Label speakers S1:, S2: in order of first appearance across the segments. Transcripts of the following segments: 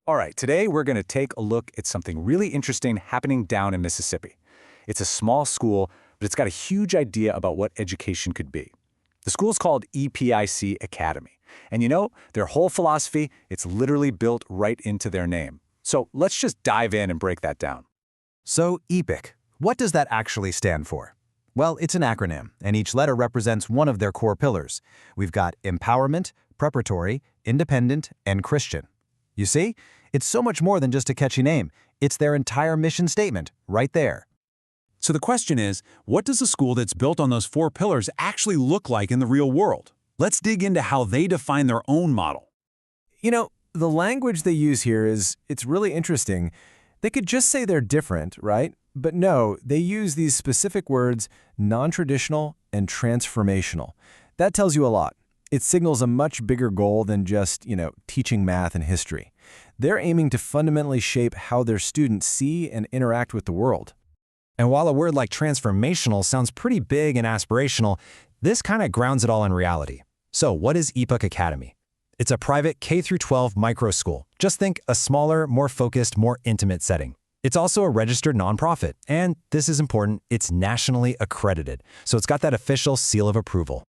S1: All right, today we're going to take a look at something really interesting happening down in Mississippi. It's a small school, but it's got a huge idea about what education could be. The school's called E.P.I.C. Academy. And you know, their whole philosophy, it's literally built right into their name. So let's just dive in and break that down.
S2: So E.P.I.C, what does that actually stand for? Well, it's an acronym, and each letter represents one of their core pillars. We've got empowerment, preparatory, independent, and Christian. You see, it's so much more than just a catchy name. It's their entire mission statement, right there.
S3: So the question is, what does a school that's built on those four pillars actually look like in the real world? Let's dig into how they define their own model.
S4: You know, the language they use here it's really interesting. They could just say they're different, right? But no, they use these specific words, non-traditional and transformational. That tells you a lot. It signals a much bigger goal than just, teaching math and history. They're aiming to fundamentally shape how their students see and interact with the world.
S2: And while a word like transformational sounds pretty big and aspirational, this kind of grounds it all in reality. So what is E.P.I.C Academy? It's a private K-12 micro school. Just think a smaller, more focused, more intimate setting. It's also a registered nonprofit, and this is important, it's nationally accredited, so it's got that official seal of approval.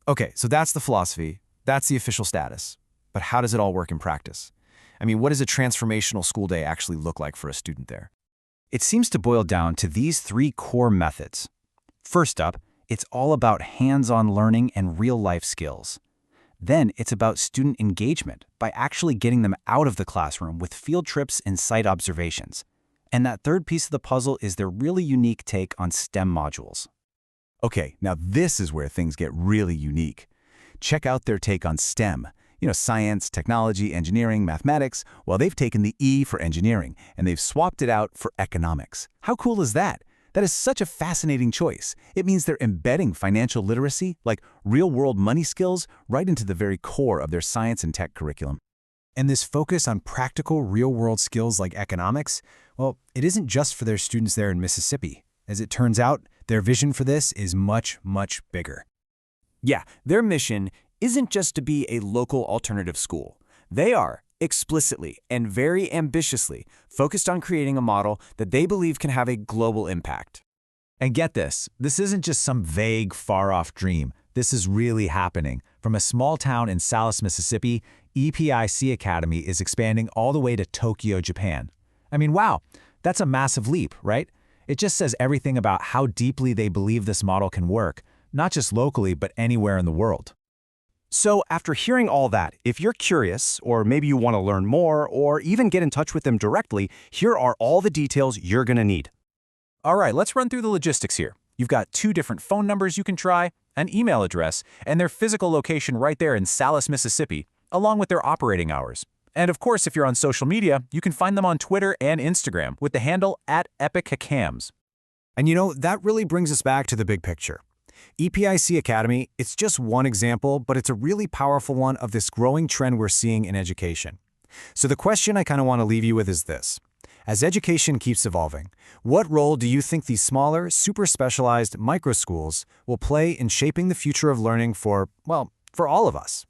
S4: Okay, so that's the philosophy. That's the official status. But how does it all work in practice? I mean, what does a transformational school day actually look like for a student there?
S1: It seems to boil down to these three core methods. First up, it's all about hands-on learning and real-life skills. Then it's about student engagement by actually getting them out of the classroom with field trips and site observations. And that third piece of the puzzle is their really unique take on STEM modules.
S5: Okay, now this is where things get really unique. Check out their take on STEM. Science, technology, engineering, mathematics. Well, they've taken the E for engineering, and they've swapped it out for economics. How cool is that? That is such a fascinating choice. It means they're embedding financial literacy, like real-world money skills, right into the very core of their science and tech curriculum.
S4: And this focus on practical, real-world skills like economics, well, it isn't just for their students there in Mississippi. As it turns out, their vision for this is much, much bigger.
S6: Yeah, their mission isn't just to be a local alternative school. They are, explicitly and very ambitiously, focused on creating a model that they believe can have a global impact.
S2: And get this isn't just some vague, far-off dream. This is really happening. From a small town in Salis, Mississippi, E.P.I.C Academy is expanding all the way to Tokyo, Japan. I mean, wow, that's a massive leap, right? It just says everything about how deeply they believe this model can work, not just locally, but anywhere in the world.
S1: So after hearing all that, if you're curious, or maybe you want to learn more, or even get in touch with them directly, here are all the details you're going to need. All right, let's run through the logistics here. You've got 2 different phone numbers you can try, an email address, and their physical location right there in Salis, Mississippi, along with their operating hours. And of course, if you're on social media, you can find them on Twitter and Instagram with the handle @EPICACAMS.
S4: And that really brings us back to the big picture. E.P.I.C Academy, it's just one example, but it's a really powerful one of this growing trend we're seeing in education. So the question I kind of want to leave you with is this. As education keeps evolving, what role do you think these smaller, super specialized micro schools will play in shaping the future of learning for all of us?